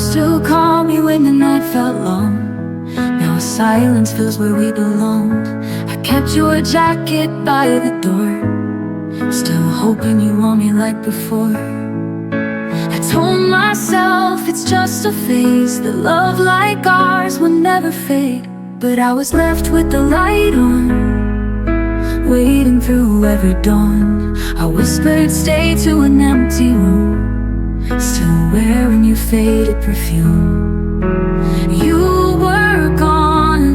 still call me when the night felt long. Now silence fills where we belonged. I kept your jacket by the door, still hoping you want me like before. I told myself it's just a phase, that love like ours will never fade. But I was left with the light on, waiting through every dawn. I whispered stay to an empty room, still wearing your faded perfume. You were gone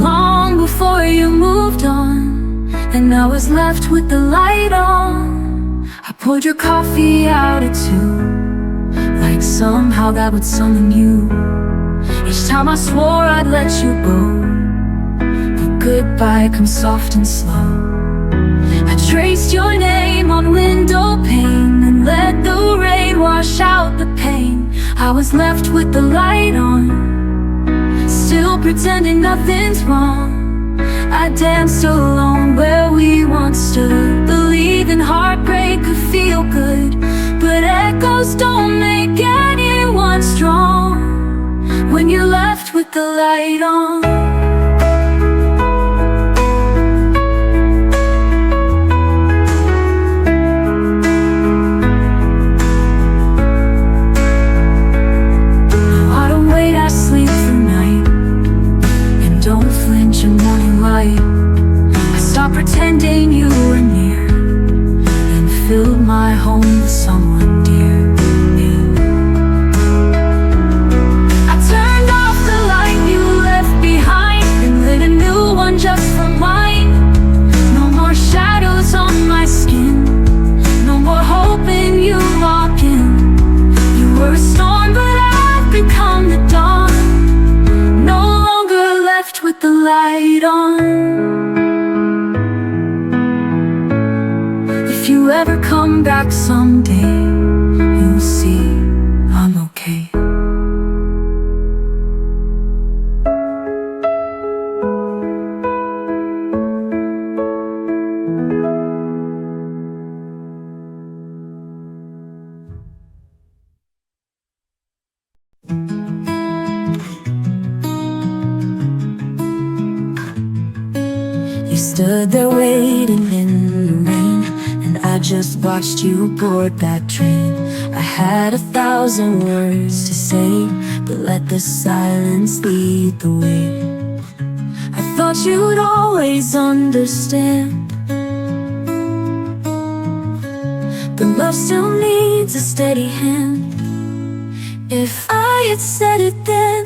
long before you moved on, and I was left with the light on. I poured your coffee out at 2, like somehow that would summon you. Each time I swore I'd let you go, but goodbye comes soft and slow. I traced your name on window pane and let the rain wash out the pain. I was left with the light on, still pretending nothing's wrong. I danced alone where we once stood, believing heartbreak could feel good. But echoes don't make anyone strong when you're left with the light on. No, I don't wait, I sleep through night, and don't flinch in morning light. I stopped pretending you were near, and filled my home with someone dear. Just for mine. No more shadows on my skin, no more hoping you walk in. You were a storm, but I've become the dawn, no longer left with the light on. If you ever come back someday, you'll see I'm okay. You stood there waiting in the rain, and I just watched you board that train. I had 1,000 words to say, but let the silence lead the way. I thought you'd always understand, but love still needs a steady hand. If I had said it then,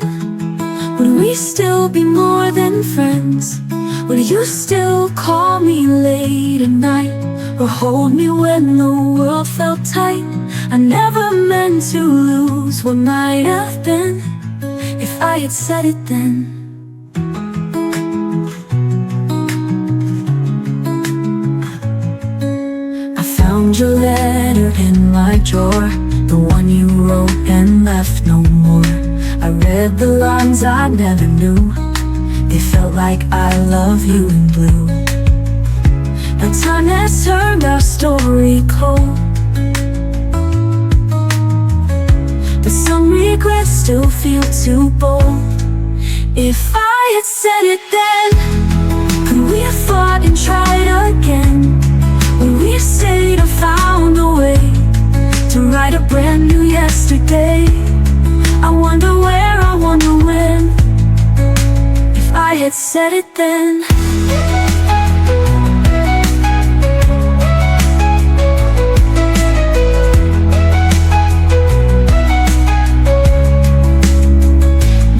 would we still be more than friends? Would you still call me late at night, or hold me when the world felt tight? I never meant to lose what might have been, if I had said it then. I found your letter in my drawer, the one you wrote and left no more. I read the lines I never knew, it felt like I love you in blue. Now time has turned our story cold, but some regrets still feel too bold. If I had said it then, could we have fought and tried again? Would we have stayed and found a way to write a brand new yesterday? I wonder where, I wonder when, if I had said it then.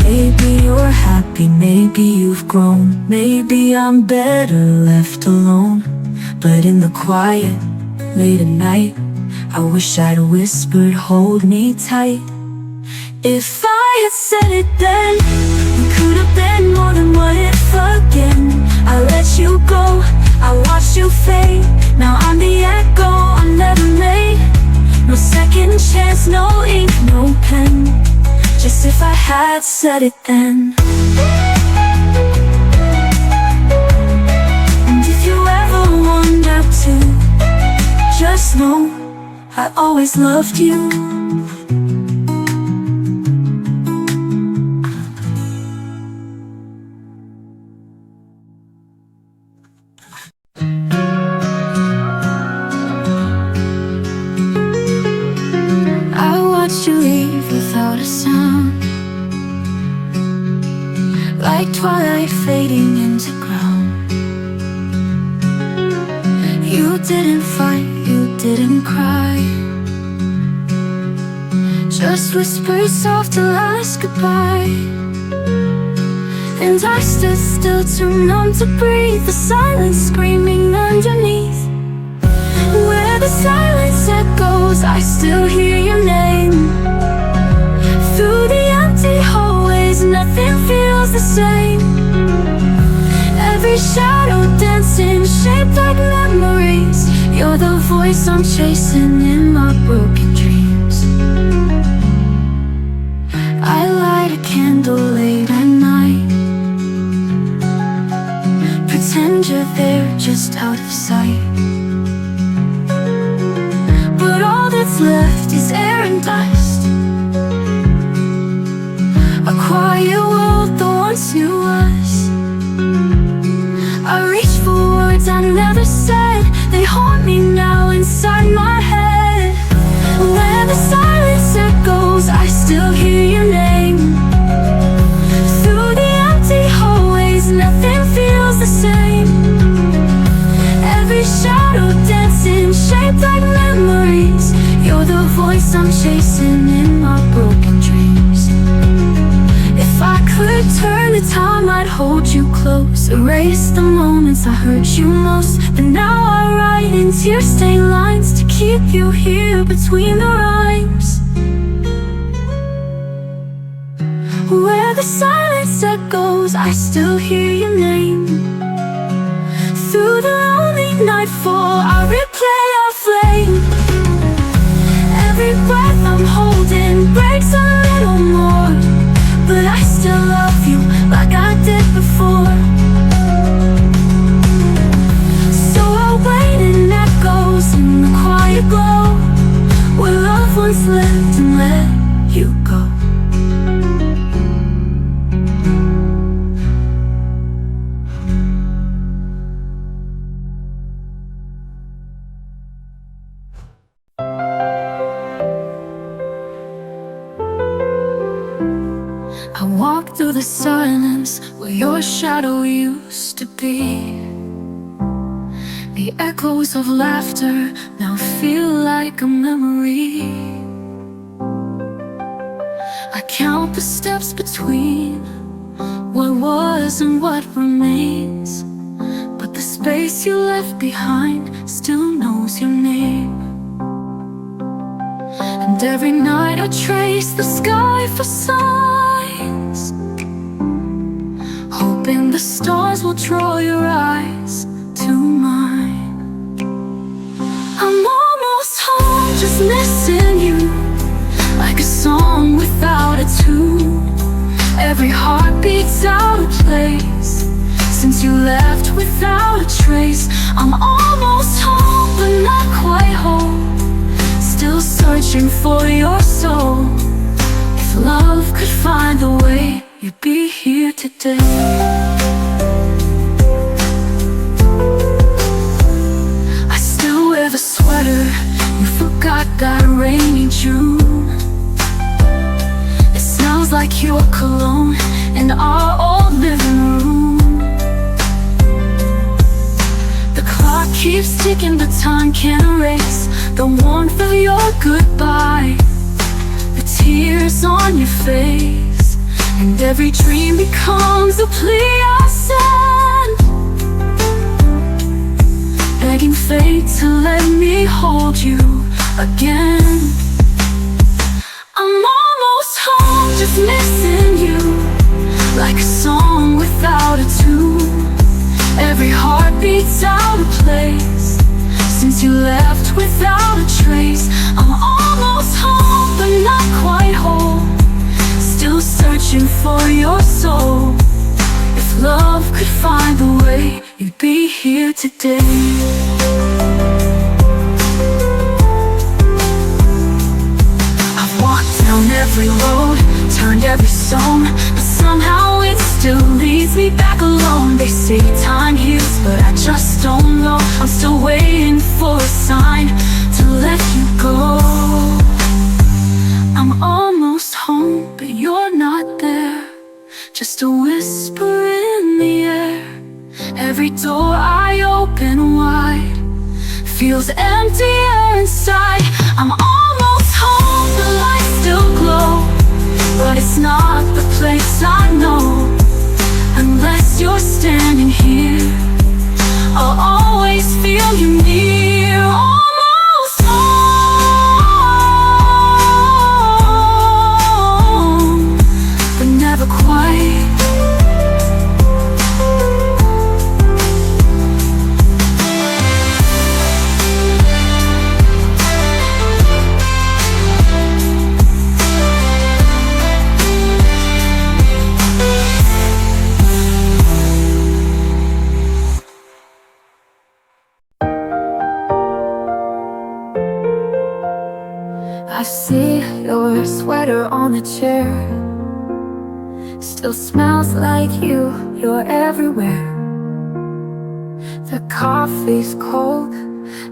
Maybe you're happy, maybe you've grown, maybe I'm better left alone. But in the quiet, late at night, I wish I'd whispered, hold me tight. If I had said it then, we could have been more than what if again. I let you go, I watched you fade. Now I'm the echo I never made. No second chance, no ink, no pen, just if I had said it then. And if you ever wonder to, just know I always loved you. watched you leave without a sound, like twilight fading into ground. You didn't fight, you didn't cry, just whispered soft till last goodbye. And I stood still, too numb to breathe, the silence screaming underneath. Where the silence echoes, I still hear your name. Through the empty hallways, nothing feels the same. Every shadow dancing, shaped like memories. You're the voice I'm chasing in my broken dreams. I light a candle late at night, pretend you're there just out of sight. But all that's left is air and dust, a quiet world that once knew us. I reach for words I never said, they haunt me now inside my head. Where the silence echoes, I still hear your name. Through the empty hallways, nothing feels the same. Every shadow dancing, shaped like memories. You're the voice I'm chasing in my broken dreams. If I could turn the time, I'd hold you close, erase the moments I hurt you most. But now I write in tear-stained lines to keep you here between the rhymes. Where the silence echoes, I still hear your name. Through the lonely nightfall, I replay our flame. Every breath I'm holding breaks a little more, but I still love you like I did before. So I'll wait in echoes in the quiet glow, where love once lived and let you go. I walk through the silence where your shadow used to be. The echoes of laughter now feel like a memory. I count the steps between what was and what remains, but the space you left behind still knows your name. And every night I trace the sky for signs, hoping the stars will draw your eyes to mine. I'm almost home, just missing you, like a song without a tune. Every heartbeat's out of place since you left without a trace. I'm almost home, but not quite home, still searching for your soul. If love could find a way, you'd be here today. I still wear the sweater you forgot that rainy June. It smells like your cologne in our old living room. The clock keeps ticking, but time can't erase the warmth of your goodbye, the tears on your face, and every dream becomes a plea I send, begging fate to let me hold you again. I'm almost home, just missing you, like a song without a tune. Every heartbeat's out of place since you left without a trace. I'm almost home, but not quite whole, still searching for your soul. If love could find a way, you'd be here today. I've walked down every road, turned every stone, but somehow it still leads me back alone. They say time heals, but I just don't know. I'm still waiting for a sign to let you go. I'm feels emptier inside. I'm almost home, the lights still glow, but it's not the place I know. Unless you're standing here, I'll always feel you near. Almost home, but never quite. I see your sweater on the chair, still smells like you, you're everywhere. The coffee's cold,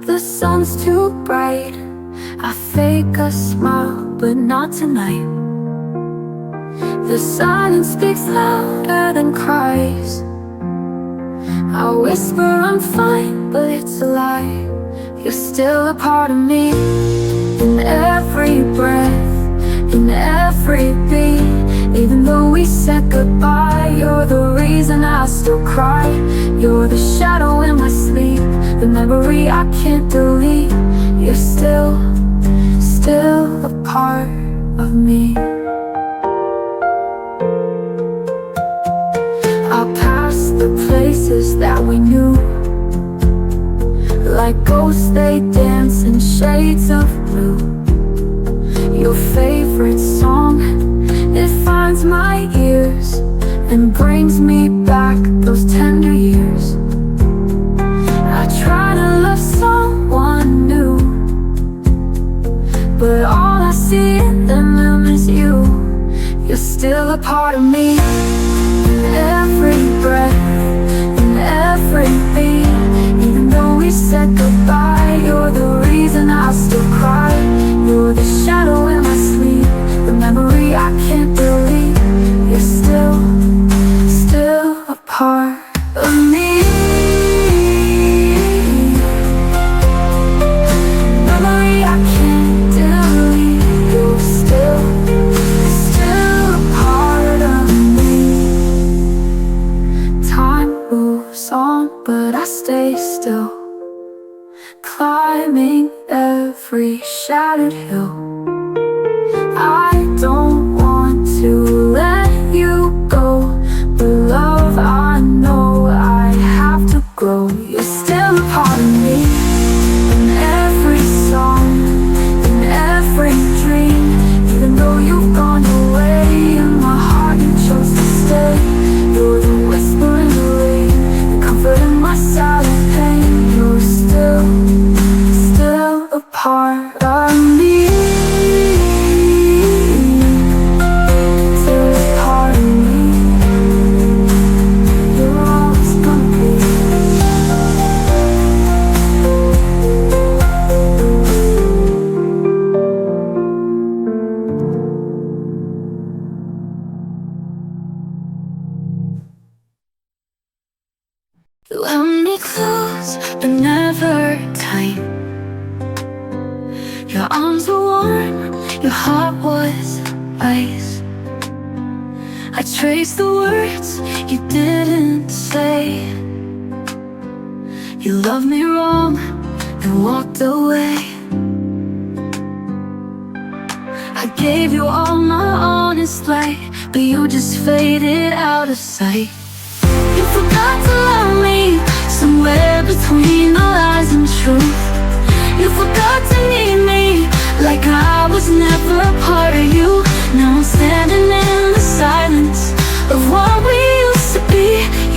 the sun's too bright. I fake a smile, but not tonight. The silence speaks louder than cries. I whisper I'm fine, but it's a lie. You're still a part of me. In every breath, in every beat. Even though we said goodbye, you're the reason I still cry. You're the shadow in my sleep, the memory I can't delete. You're still a part of me. I'll pass the places that we knew, like ghosts they dance in shades of blue. Your favorite song, it finds my ears and brings me back those tender years. I try to love someone new, but all I see in them is you. You're still a part of me. In every breath, in every beat. Even though we said goodbye, you're the reason I still cry. You're the shadow in my sleep, the memory I can't delete. You're still a part of me. Memory I can't delete. You're still a part of me. Time moves on, but I stay still, climbing every shattered hill. I don't want to let you go, but love, I know I have to grow. You're still a part of me. In every song, in every dream. Even though you've gone away, in my heart you chose to stay. You're the whisper in the rain, the comfort in my silent pain. You're still a part of me. Still a part of me. You're always gonna be. You held me close, but never tight. Your arms were warm, your heart was ice. I traced the words you didn't say. You loved me wrong and walked away. I gave you all my honest light, but you just faded out of sight. You forgot to love me somewhere between the lies and truth. You forgot to need me like I was never a part of you. Now I'm standing in the silence of what we used to be.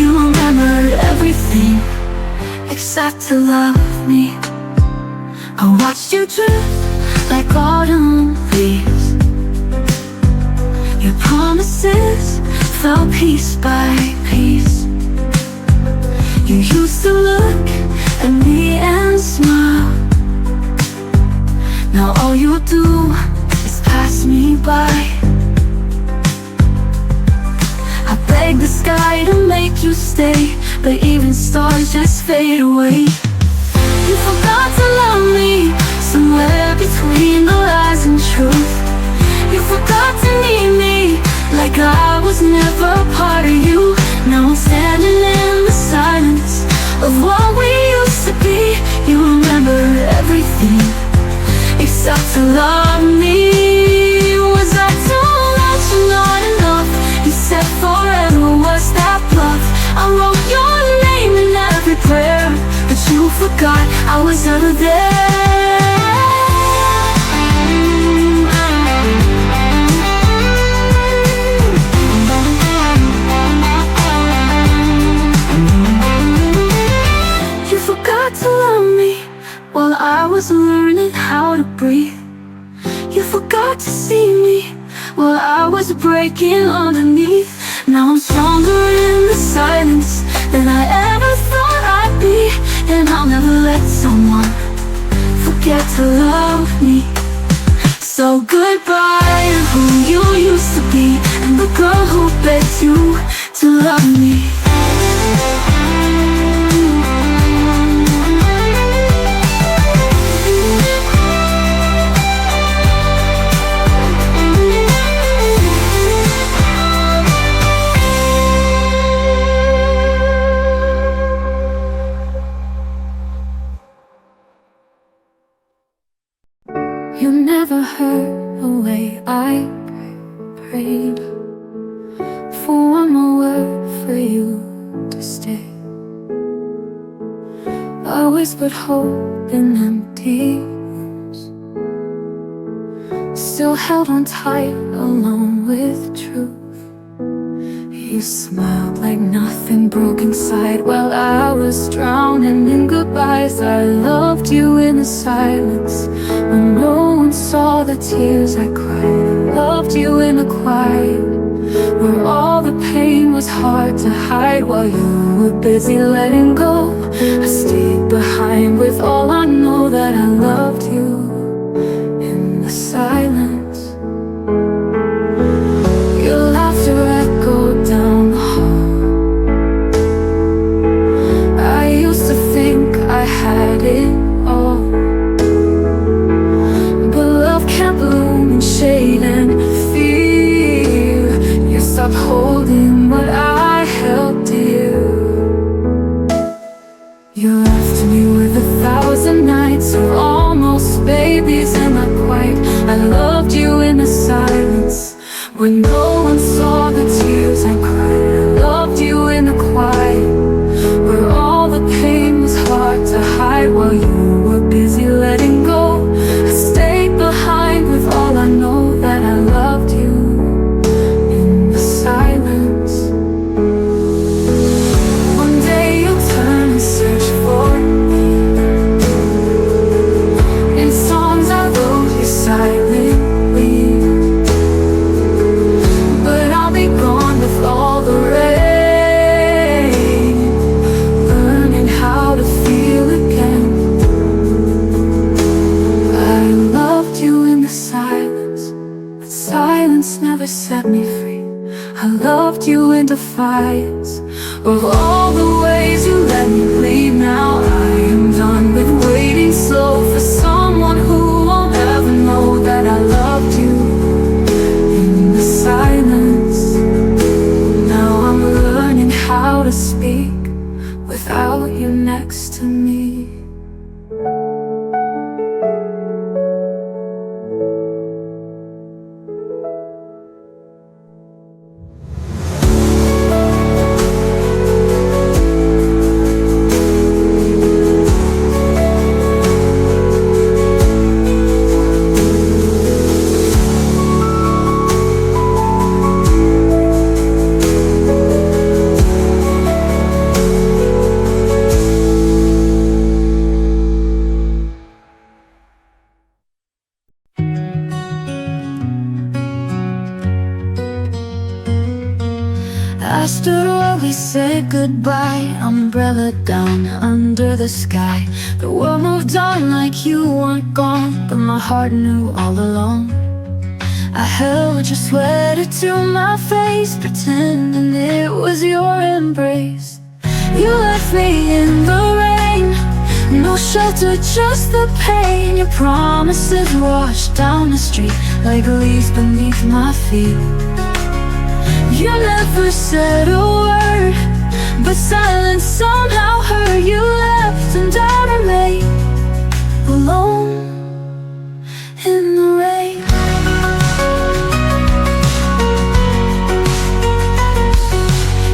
You remembered everything except to love me. I watched you drift like autumn leaves. Your promises fell piece by piece. You used to look at me and smile. Now all you do is pass me by. I beg the sky to make you stay, but even stars just fade away. You forgot to love me somewhere between the lies and truth. You forgot to need me like I was never part of you. Now I'm standing in the silence of what we used to be. You remember everything except to love me. Was I too much or not enough? You said forever, was that bluff? I wrote your name in every prayer, but you forgot I was ever there. You forgot to love me while I was learning how to breathe. You forgot to see me while I was breaking underneath. Now I'm stronger in the silence than I ever thought I'd be. And I'll never let someone forget to love me. So goodbye to who you used to be, and the girl who begged you to love me. You never heard the way I prayed for one more word for you to stay. I whispered hope in empty rooms, still held on tight along with truth. You smiled like nothing broke inside while I was drowning in goodbyes. I loved you in the silence when no one saw the tears I cried. Loved you in the quiet where all the pain was hard to hide. While you were busy letting go, I stayed behind with all I know, that I loved you in the silence. Your laughter echoed down the hall. I used to think I had it all, but love can't bloom in shade and fear. You stopped holding what I held dear. You left me with 1,000 nights of almost babies and not quite. I loved you in the silence when no one saw the tears I cried. I loved you in the quiet where all the pain was hard to hide. While you were busy letting go, I stayed behind with all I know, that I loved you in the silence. One day you'll turn and search for me in songs I wrote you silently, but I'll be gone with all the rain, learning how to feel again. I loved you in the silence, but silence never set me free. I loved you in defiance of all the ways you let me bleed. Now I am done with waiting slow for someone who won't ever know that I loved you in the silence. Now I'm learning how to speak without you next to me. I stood while we said goodbye, umbrella down under the sky. The world moved on like you weren't gone, but my heart knew all along. I held your sweater to my face, pretending it was your embrace. You left me in the rain No shelter, just the pain. Your promises washed down the street like leaves beneath my feet. You never said a word, but silence somehow hurt. You left and I remain alone in the rain.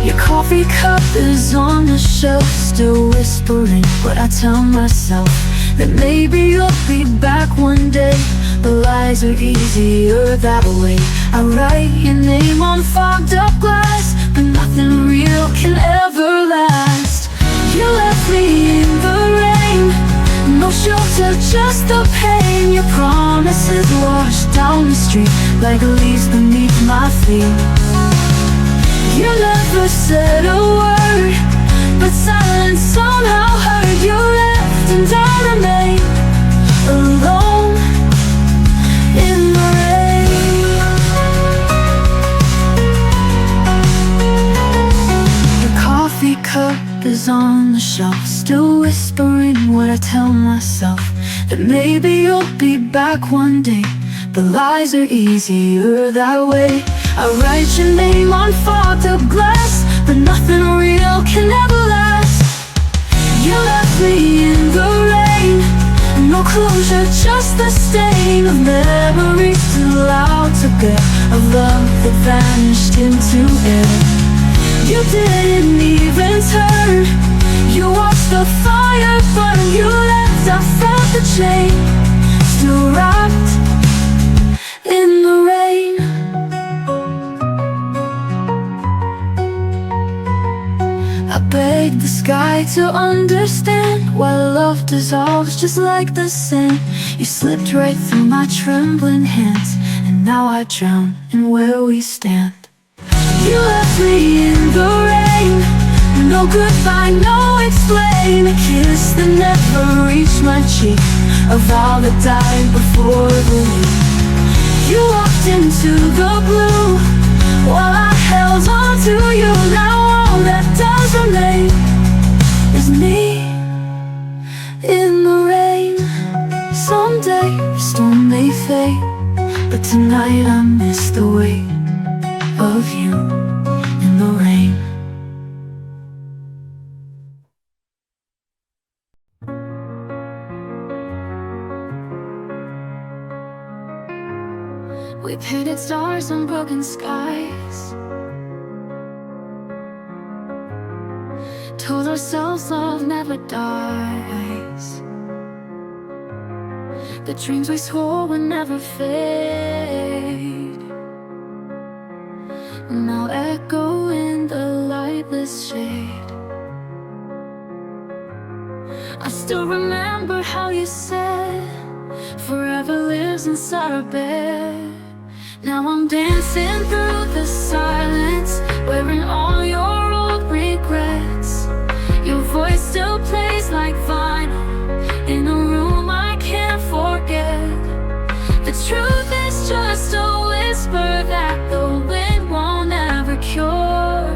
Your coffee cup is on the shelf, still whispering what I tell myself, that maybe you'll be back one day. But lies are easier that way. I write your name on fogged up glass, but nothing real can ever last. You left me in the rain, no shelter, just the pain. Your promises washed down the street like leaves beneath my feet. You never said a word, but silence somehow hurt. You left and I remain alone in the rain. The coffee cup is on the shelf, still whispering what I tell myself, that maybe you'll be back one day. But lies are easier that way. I write your name on fogged up glass, but nothing real can ever last. You left me in the rain, no closure, just the stain of memories too loud to bear, of love that vanished into air. You didn't even turn, you watched the fire burn. You left, I felt the chain, still wrapped in the rain. I begged the sky to understand why love dissolves just like the sand. You slipped right through my trembling hands, and now I drown in where we stand. You left me in the rain, no goodbye, no explain. A kiss that never reached my cheek, a vow that died before the leap. You walked into the blue while I held on to you. Now all that does remain is me in the rain. Someday the storm may fade, but tonight I miss the weight of you in the rain. We painted stars on broken skies, told ourselves love never dies. The dreams we swore would never fade now echo in the lightless shade. I still remember how you said forever lives inside our bed. Now I'm dancing through the silence, wearing all your old regrets. Your voice still plays like vinyl in a room I can't forget. The truth is just a whisper that the wind won't ever cure.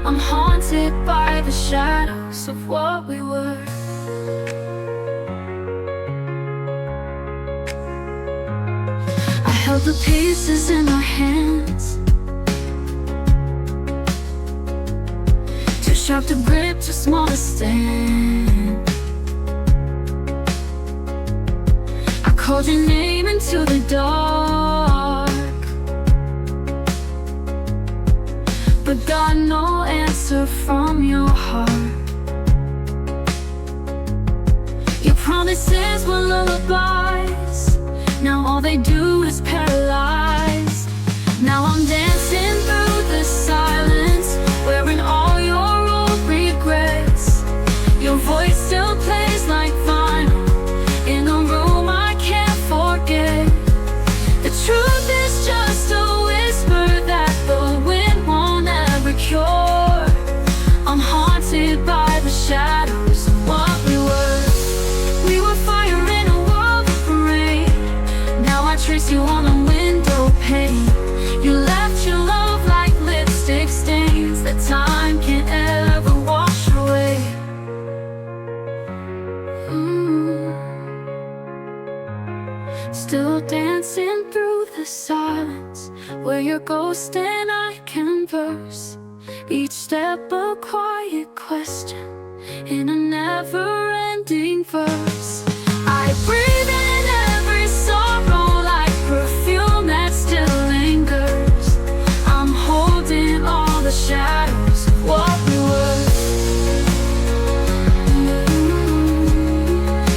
I'm haunted by the shadows of what we were. I held the pieces in our hands, too sharp to grip, too small to stand. I called your name into the dark, but got no answer from your heart. Your promises were lullabies, now all they do is paralyze. Now I'm dancing through the silence, wearing all your old regrets. Your voice still plays like vinyl in a room I can't forget. The still dancing through the silence, where your ghost and I converse. Each step a quiet question in a never-ending verse. I breathe in every sorrow like perfume that still lingers. I'm holding all the shadows of what we were.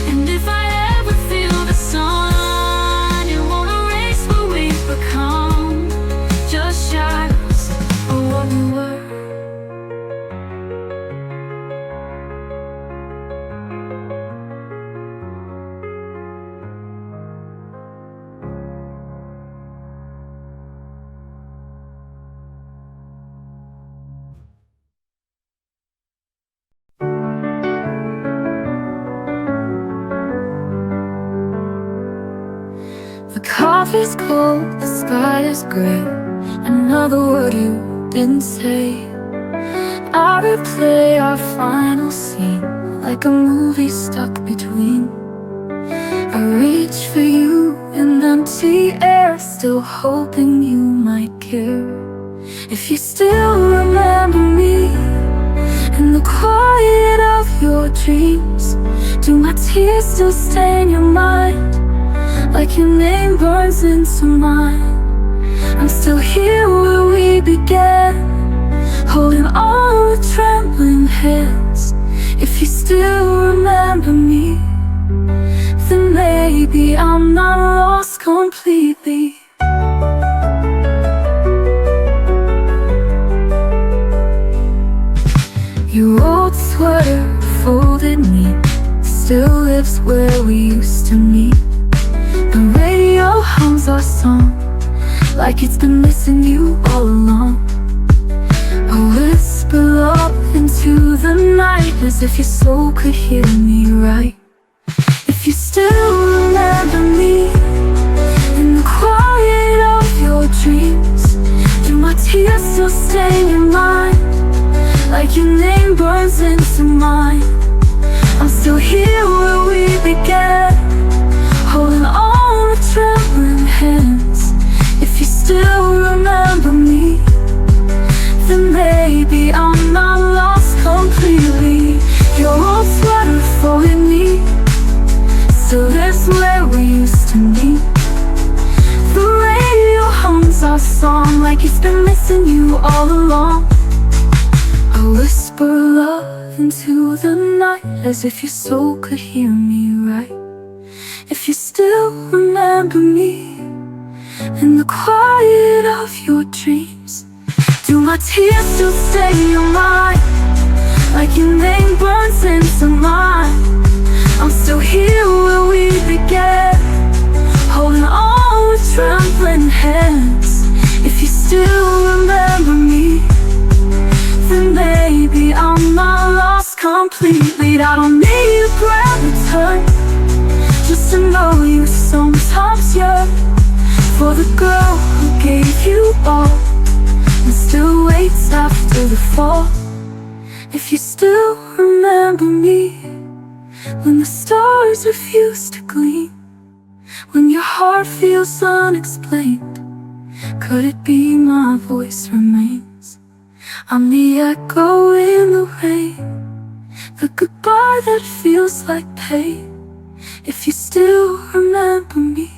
And if I ever feel the sun, it won't erase what we've become, just shadows of what we were. The coffee's cold, the sky is gray. Another word you didn't say. I replay our final scene like a movie stuck between. I reach for you in empty air, still hoping you might care. If you still remember me in the quiet of your dreams, do my tears still stain your mind like your name burns into mine? I'm still here where we began, holding on with trembling hands. If you still remember me, then maybe I'm not lost completely. Your old sweater, folded neat, still lives where we used to meet. The radio hums our song like it's been missing you all along. A whisper up into the night, as if your soul could hear me right. If you still remember me in the quiet of your dreams, do my tears still stain your mind like your name burns into mine? I'm still here where we began, holding on with trembling hands. If you still remember me, then maybe I'm not lost completely. Your old sweater folded neat, still lives where we used to meet. The radio hums our song like it's been missing you all along. I whisper love into the night, as if your soul could hear me right. If you still remember me in the quiet of your dreams, do my tears still stain your mind like your name burns into mine? I'm still here where we began, holding on with trembling hands. If you still remember me, then maybe I'm not lost completely. I don't need a brand new turn, just to know you sometimes yearn for the girl who gave you all and still waits after the fall. If you still remember me when the stars refuse to gleam, when your heart feels unexplained, could it be my voice remains? I'm the echo in the rain, the goodbye that feels like pain. If you still remember me,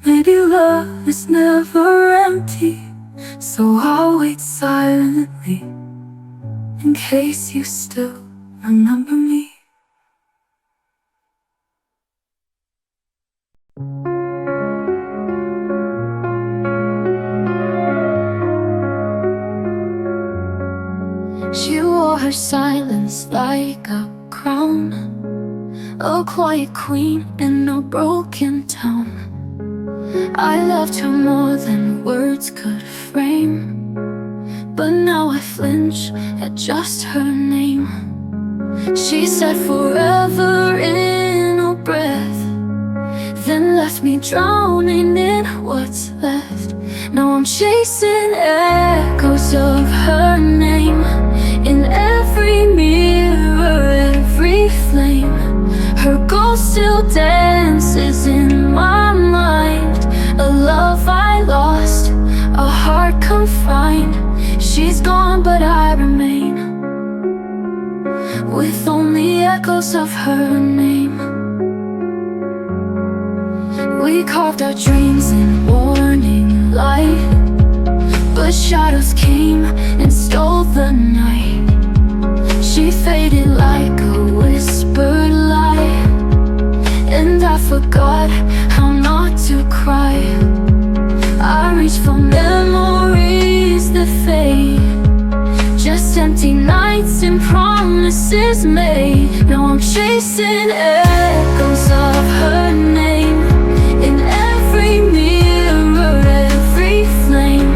maybe love is never empty, so I'll wait silently in case you still remember me. She wore her silence like a crown, a quiet queen in a broken town. I loved her more than words could frame, but now I flinch at just her name. She said forever in a breath, then left me drowning in what's left. Now I'm chasing echoes of her name in every mirror, every flame. Her ghost still dances in my gone, but I remain with only echoes of her name. We carved our dreams in warning light, but shadows came and stole the night. She faded like a whispered lie, and I forgot how not to cry. I reach for memories that fade, just empty nights and promises made. Now I'm chasing echoes of her name in every mirror, every flame.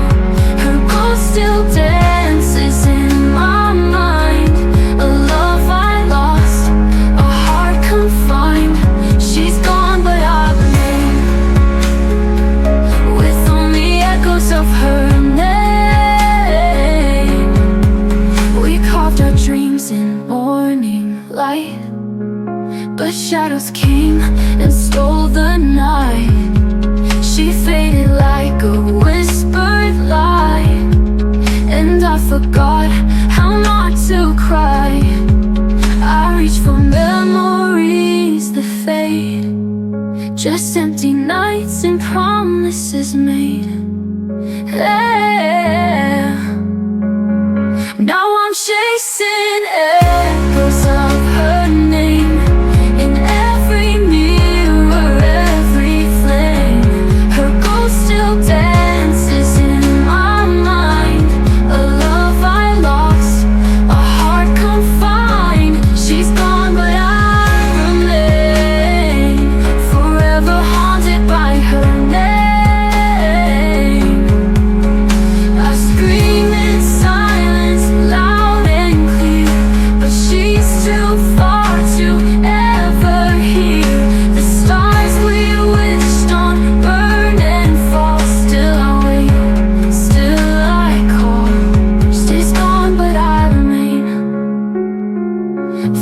Her ghost still dances in my mind. A love I lost, a heart confined. She's gone, but I remain with only echoes of her name. We carved our dreams in morning light, but shadows came and stole the night. She faded like a whispered lie, and I forgot how not to cry. I reach for memories that fade, just empty nights and promises made. Yeah. Now I'm chasing echoes of her name in every mirror, every flame. Her ghost still dances in my mind. A love I lost, a heart confined. She's gone, but I remain forever haunted by her name. I scream in silence, loud and clear, but she's too far to ever hear. The stars we wished on burn and fall. Still I wait, still I call. She's gone, but I remain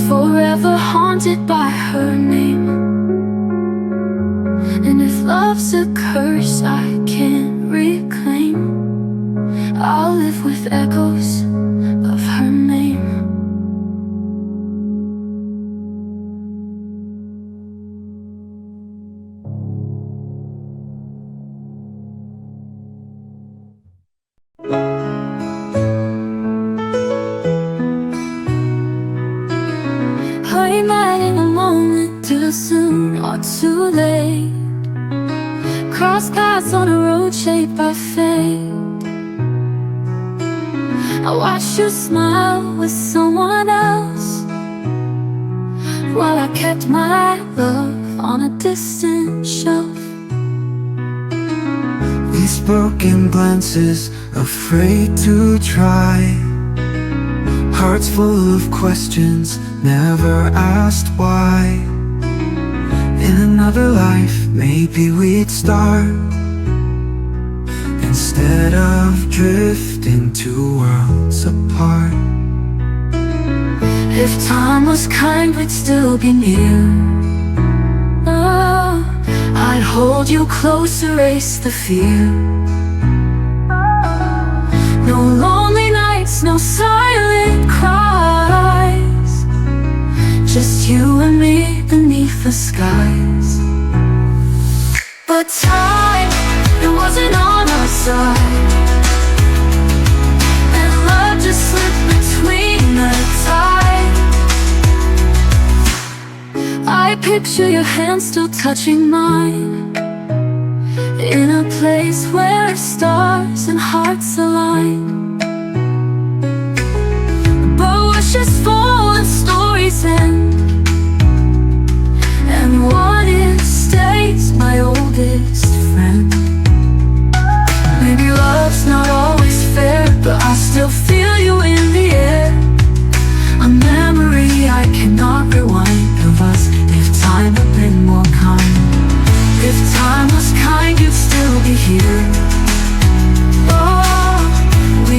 forever haunted by her name. And if love's a curse I can't reclaim, I'll live with echoes of her name. Are you mad in a moment, too soon or too late? Cross paths on a road shaped by fate. I watched you smile with someone else, while I kept my love on a distant shelf. These broken glances, afraid to try. Hearts full of questions, never asked why. In another life, maybe we'd start, instead of drifting two worlds apart. If time was kind, we'd still be near. Oh, I'd hold you close, erase the fear. No lonely nights, no silent cries, just you and me beneath the skies. But time, it wasn't on our side, and love just slipped between the tide. I picture your hand still touching mine, in a place where stars and hearts align. But wishes fall and stories end, and what if stays my oldest friend. Maybe love's not always fair, but I still feel you in the air. A memory I cannot rewind of us, if time had been more kind. If time was kind, you'd still be here. Oh, we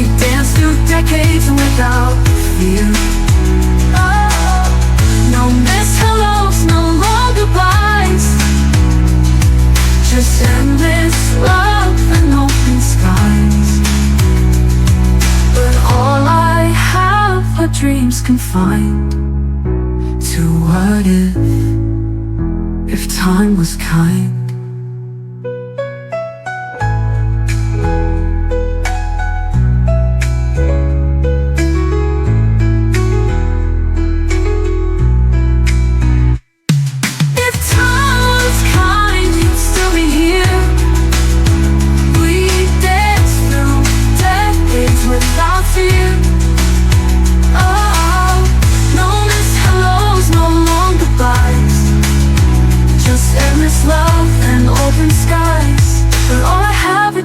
confined to what if time was kind.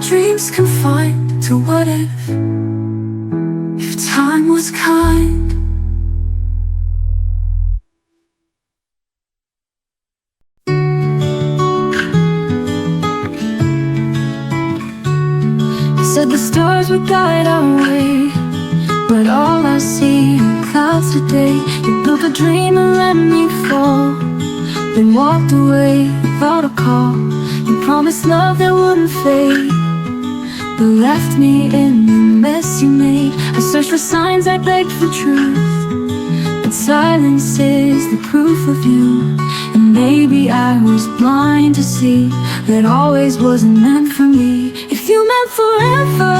Dreams confined to what if time was kind. You said the stars would guide our way, but all I see are clouds today. You built a dream and let me fall, then walked away without a call. You promised love that wouldn't fade, but left me in the mess you made. I searched for signs, I begged for truth, but silence is the proof of you. And maybe I was blind to see that always wasn't meant for me. If you meant forever,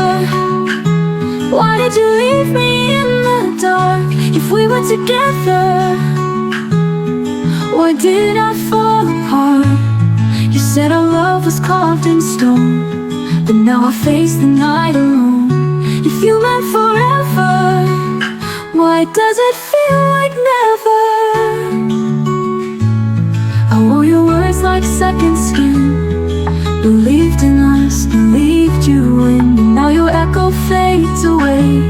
why did you leave me in the dark? If we were together, why did I fall apart? You said our love was carved in stone, but now I face the night alone. If you meant forever, why does it feel like never? I wore your words like second skin, believed in us, believed you in. And now your echo fades away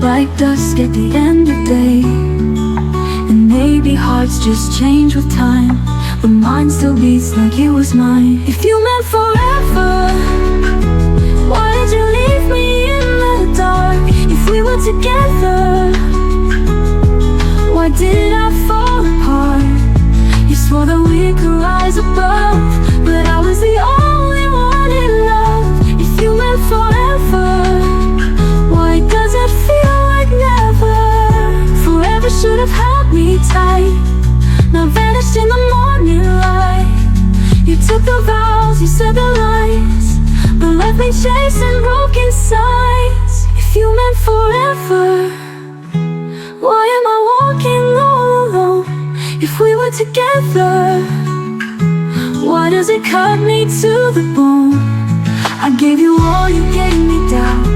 like dusk at the end of day. And maybe hearts just change with time, but mine still beats like it was mine. If you meant forever, why did you leave me in the dark? If we were together, why did I fall apart? You swore that we could rise above, but I was the only one in love. If you meant forever, why does it feel like never? Forever should have held me tight, now vanished in the morning light. You took the vows, you said the lies, but left me chasing broken signs. If you meant forever, why am I walking all alone? If we were together, why does it cut me to the bone? I gave you all, you gave me doubt.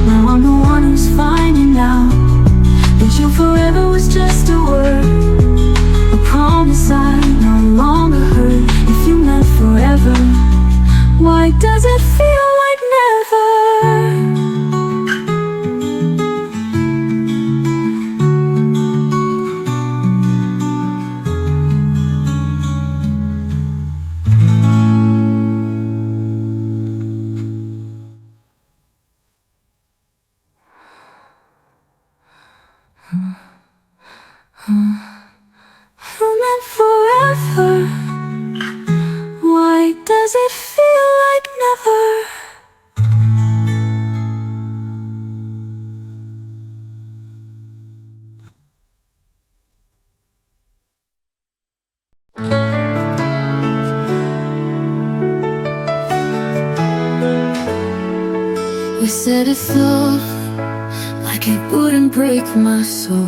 Now I'm the one who's finding out that you forever was just a word, a promise I no longer heard. If you meant forever, why does it feel like never? You meant forever, why does it feel like never? We said it's love, like it wouldn't break my soul.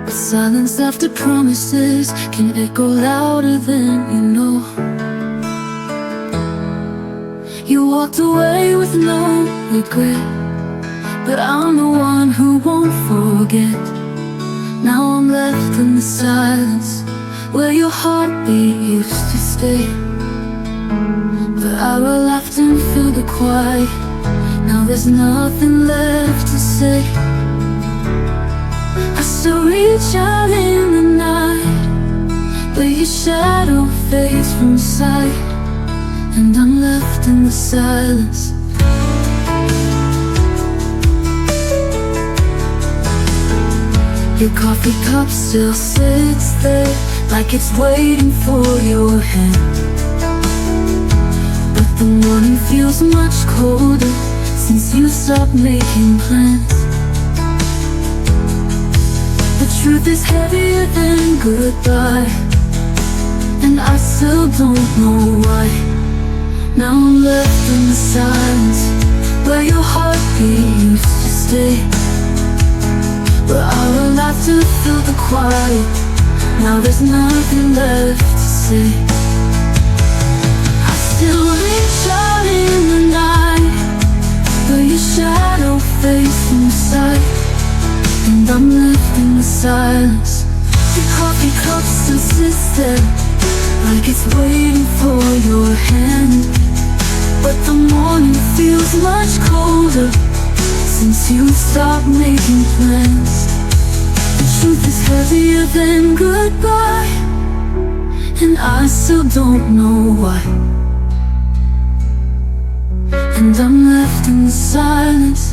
But silence after promises can echo louder than you know. You walked away with no regret, but I'm the one who won't forget. Now I'm left in the silence where your heartbeat used to stay. But I laughed and filled the quiet. Now there's nothing left to say. I still reach out in the night, but your shadow fades from sight, and I'm left in the silence. Your coffee cup still sits there, like it's waiting for your hand. But the morning feels much colder since you stopped making plans. truth is heavier than goodbye, and I still don't know why. Now I'm left in the silence, where your heartbeat used to stay, where our laughter filled the quiet. Now there's nothing left to say. I still reach out in the night, but your shadow fades from sight, and I'm left in the silence. Your coffee cup still sits there, like it's waiting for your hand. But the morning feels much colder since you stopped making plans. The truth is heavier than goodbye, and I still don't know why. And I'm left in silence.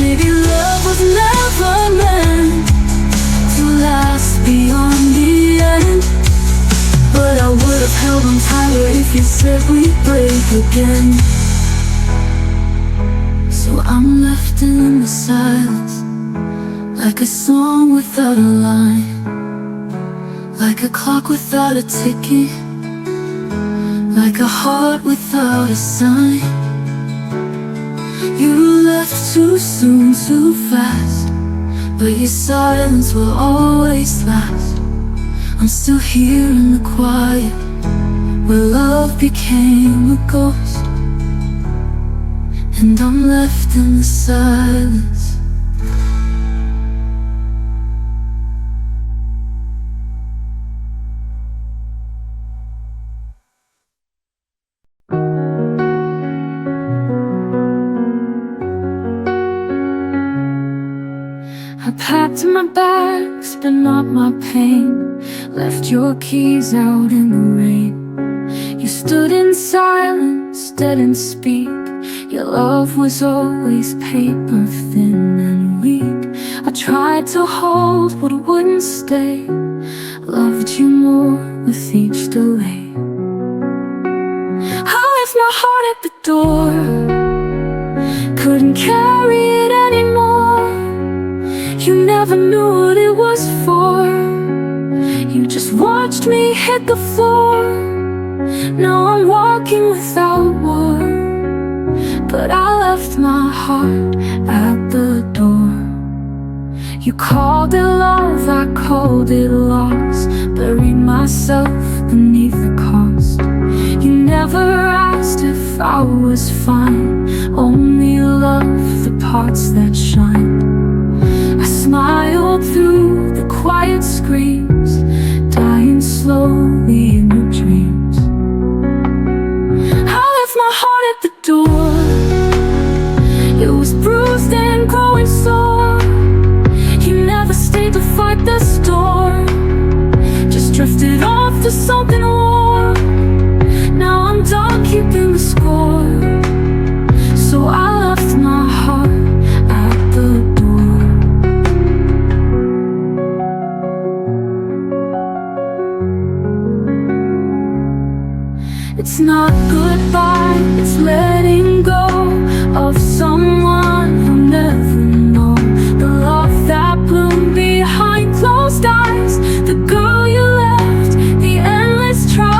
Maybe love was never meant to last beyond the end, but I would have held on tighter if you said we'd break again. So I'm left in the silence, like a song without a line, like a clock without a ticket, like a heart without a sign. You left too soon, too fast, but your silence will always last. I'm still here in the quiet, where love became a ghost, and I'm left in the silence. I packed my bags, but not my pain. Left your keys out in the rain. You stood in silence, didn't speak. Your love was always paper thin and weak. I tried to hold but wouldn't stay. Loved you more with each delay. I left my heart at the door, couldn't carry it anymore. You never knew what it was for. You just watched me hit the floor. Now I'm walking without war, but I left my heart at the door. You called it love, I called it loss. Buried myself beneath the cost. You never asked if I was fine, only loved the parts that shine. I smiled through the quiet screams, dying slowly in your dreams. I left my heart at the door. It was bruised and growing sore. You never stayed to fight the storm, just drifted off to something more. Now I'm done keeping the score, so I left my heart at the door. It's not goodbye, it's letting go of someone who'll never know the love that bloomed behind closed eyes. The girl you left, the endless tries.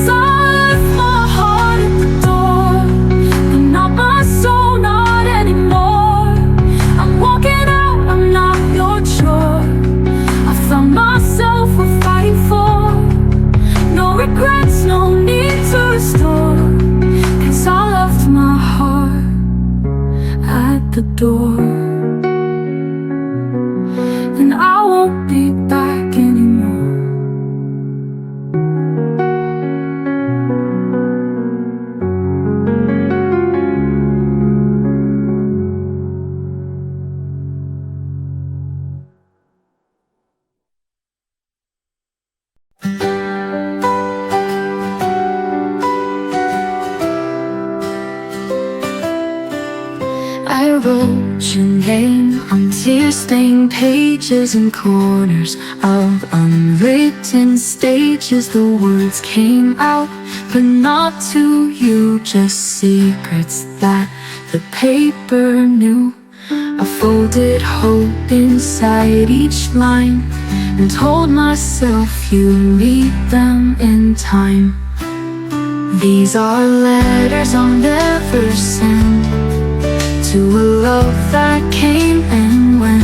I left my heart at the door, but not my soul, not anymore. I'm walking out, I'm not your chore. I found myself worth fighting for. No regrets, no need to restore, 'cause I left my heart at the door, and I won't be back anymore. I wrote your name on tear-stained pages and corners of unwritten stages. The words came out, but not to you, just secrets that the paper knew. I folded hope inside each line and told myself you'll meet them in time. These are letters I'll never send to a love that came and went.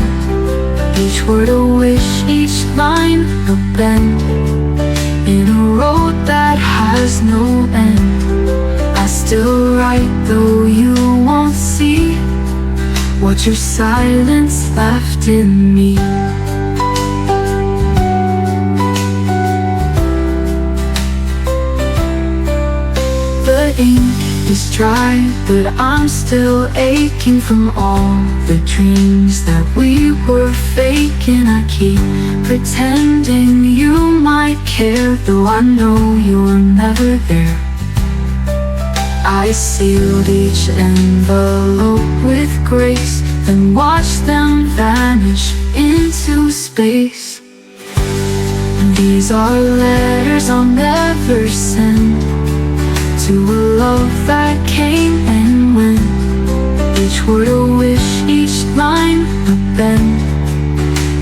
Each word a wish, each line a bend in a road that has no end. I still write though you won't see what your silence left in me. The ink is dry, but I'm still aching from all the dreams that we were faking. I keep pretending you might care, though I know you were never there. I sealed each envelope with grace, then watched them vanish into space. These are letters I'll never send to a love that came and went. Each word a wish, each line a bend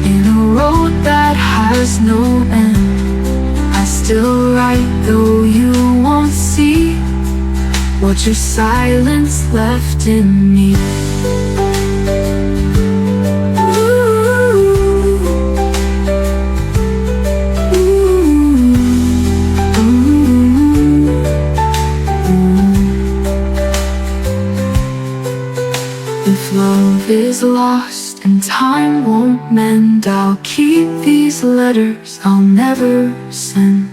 in a road that has no end. I still write though you won't see what your silence left in me. If love is lost and time won't mend, I'll keep these letters I'll never send.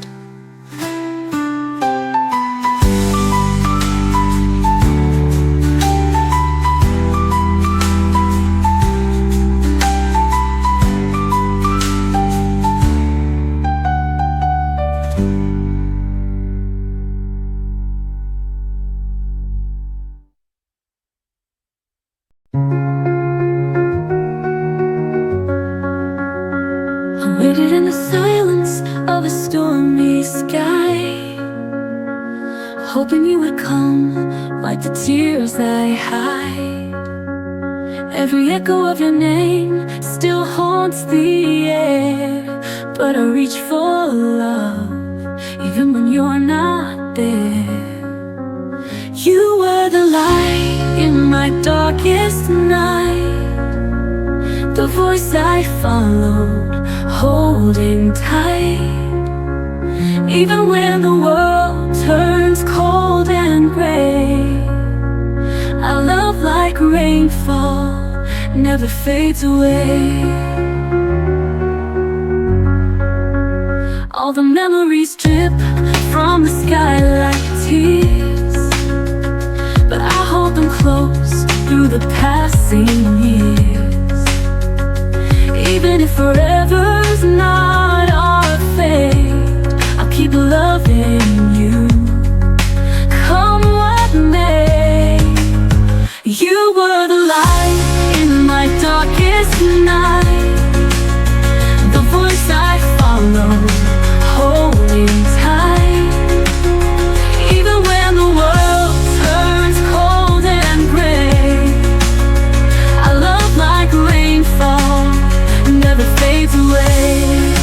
I waited in the silence of a stormy sky, hoping you would come, wipe the tears I hide. Every echo of your name still haunts the air, but I reach for love, even when you're not there. You were the light in my darkest night, the voice I followed, holding tight. Even when the world turns cold and gray, our love like rainfall never fades away. All the memories drip from the sky like tears, but I hold them close through the passing years. Even if forever's not our fate, I'll keep loving you, come what may. You were the light in my darkest night, the voice I followed, holding tight. Even when the world turns cold and gray, our love like rainfall never fades away.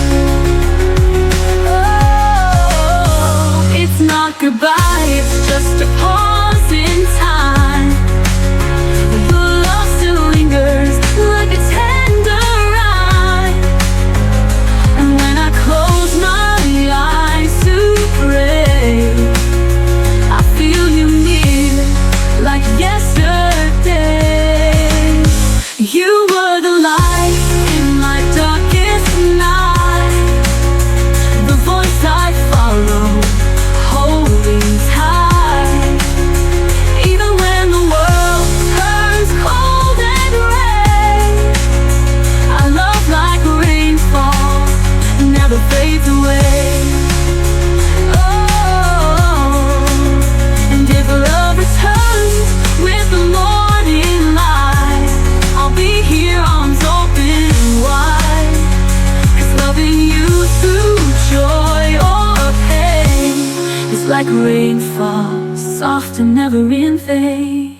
like rainfall, soft and never in vain.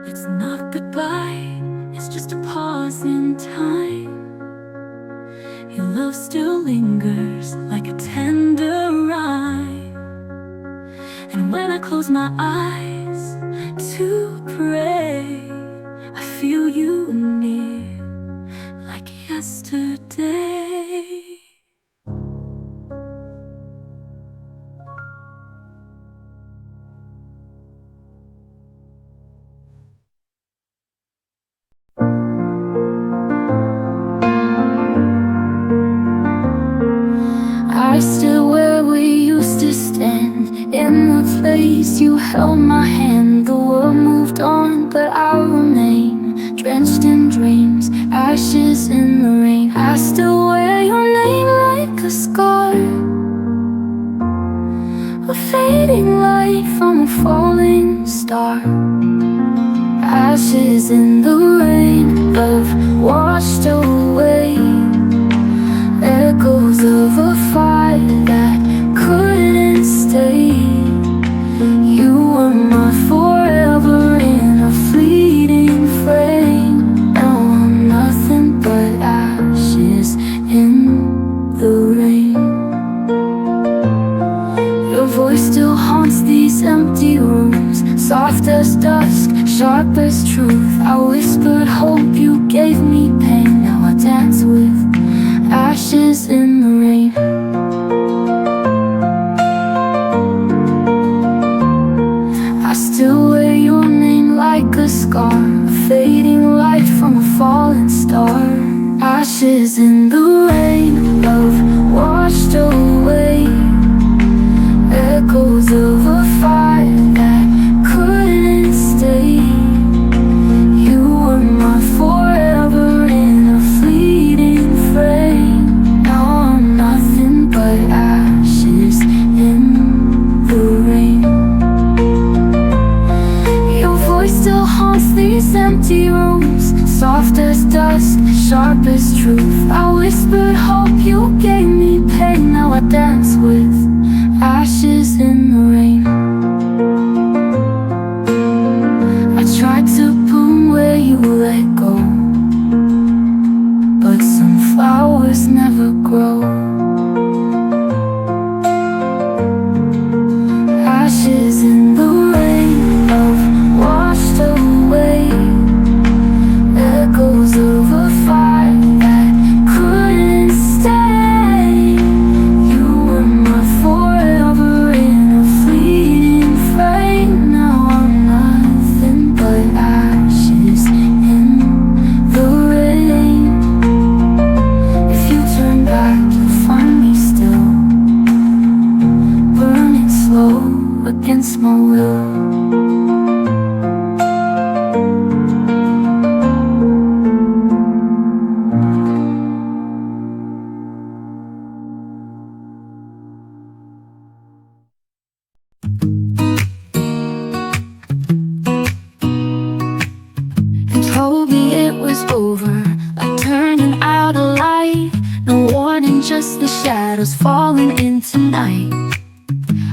It's not goodbye, it's just a pause in time. Your love still lingers like a tender rhyme. And when I close my eyes to pray, I feel you near like yesterday. I stood where we used to stand, in the place you held my hand. The world moved on, but I remain drenched in dreams, ashes in the rain. I still wear your name like a scar, a fading light from a falling star. Ashes in the rain, love washed away, echoes of a fire that couldn't stay. You were my forever in a fleeting frame. Now I'm nothing but ashes in the rain. Your voice still haunts these empty rooms, soft as dusk, sharp as truth. I whispered hope, you gave me pain. Now I dance with ashes in the rain. I still wear your name like a scar, a fading light from a falling star. Ashes in the rain, love washed away, echoes of a fire that couldn't stay. You were my forever in a fleeting frame. Now I'm nothing but ashes in the rain. Your voice still haunts these empty rooms, soft as dust, sharp as truth. I whispered hope, you gave me pain. Now I dance with ashes in the rain. I tried to bloom where you let go, but some flowers never grow. Ashes in the rain, love washed away, echoes of a fire that couldn't stay. You were my forever in a fleeting frame. Now I'm nothing but ashes in the rain. If you turn back, you'll find me still, burning slow against my will. And told me it was over, like turning out a light. No warning, just the shadows falling into night.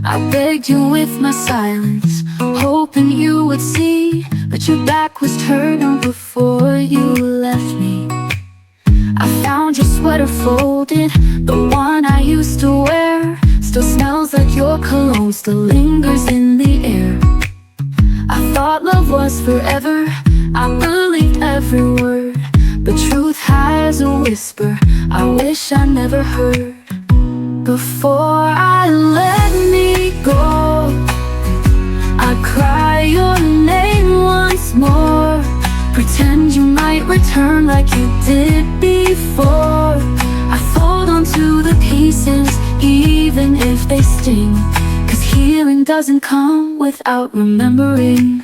I begged you with my silence, hoping you would see, but your back was turned before you left me. I found your sweater folded, the one I used to wear. Still smells like your cologne, still lingers in the air. I thought love was forever, I believed every word, but truth has a whisper I wish I never heard. Before I let me go, I cry your name once more, pretend you might return like you did before. I fold onto the pieces even if they sting, 'cause healing doesn't come without remembering.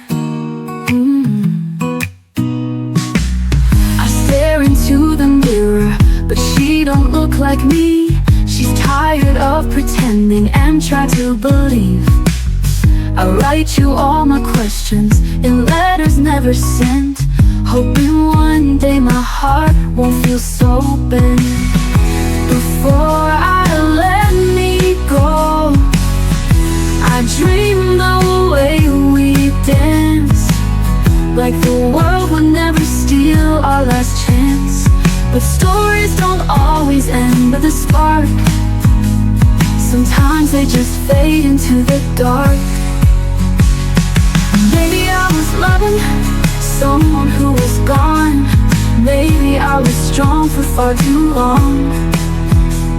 I stare into the mirror, but she don't look like me. She's tired of pretending and try to believe I write you all my questions in letters never sent, hoping one day my heart won't feel so bent. Before I let me go, I dream the way we dance, like the world would never steal our last chance. But stories don't always end with a spark. Sometimes they just fade into the dark. Maybe I was loving someone who was gone. Maybe I was strong for far too long.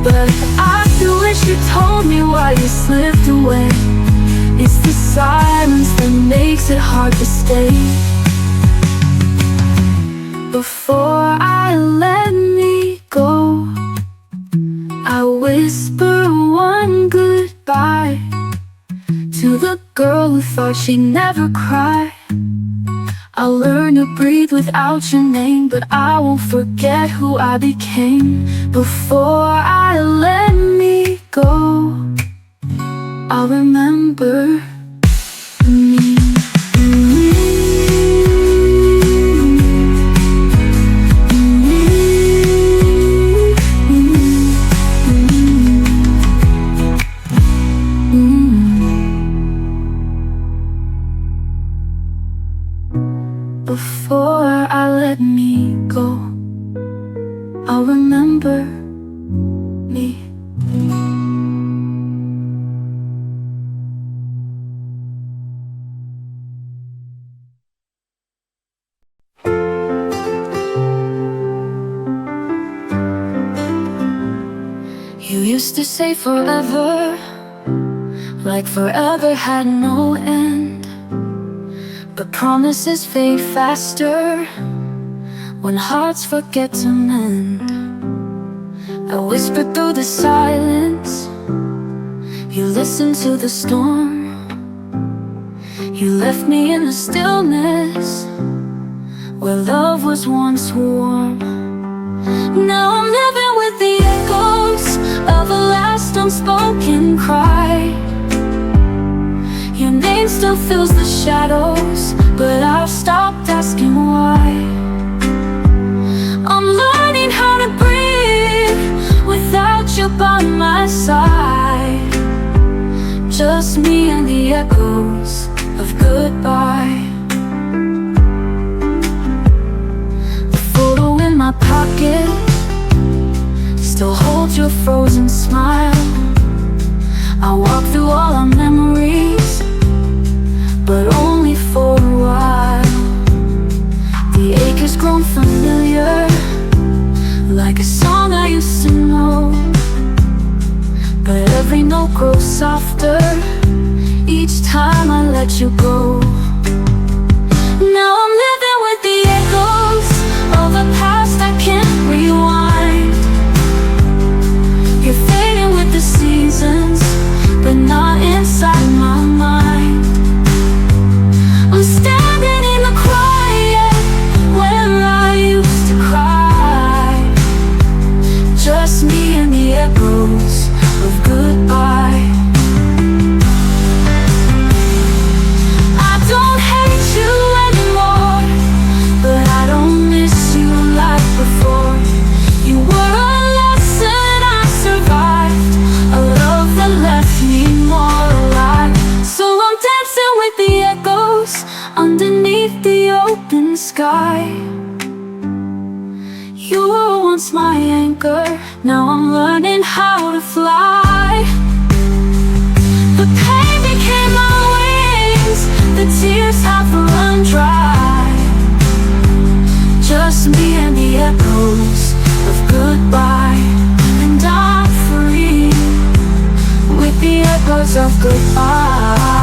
But I still wish you told me why you slipped away. It's the silence that makes it hard to stay. Before I let me go, I whisper one goodbye to the girl who thought she'd never cry. I'll learn to breathe without your name, but I won't forget who I became. Before I let me go, I'll remember me. Before I let me go, I'll remember me. You used to say forever, like forever had no end. But promises fade faster when hearts forget to mend. I whispered through the silence, you listened to the storm. You left me in the stillness where love was once warm. Now I'm living with the echoes of a last unspoken cry. Your name still fills the shadows, but I've stopped asking why. I'm learning how to breathe without you by my side. Just me and the echoes of goodbye. The photo in my pocket still holds your frozen smile. I walk through all our memories, but only for a while. The ache has grown familiar, like a song I used to know. But every note grows softer each time I let you go. Now I'm living with the echoes of a past I can't rewind. You're fading with the seasons, but not inside my mind. I'm standing in the quiet where I used to cry. Just me and the echoes of goodbye. I don't hate you anymore, but I don't miss you like before. You were a lesson I survived, a love that left me more alive. So I'm dancing with the echoes underneath the open sky. You were once my anchor, now I'm learning how to fly. The pain became my wings, the tears have run dry. Just me and the echoes of goodbye. And I'm free with the echoes of goodbye.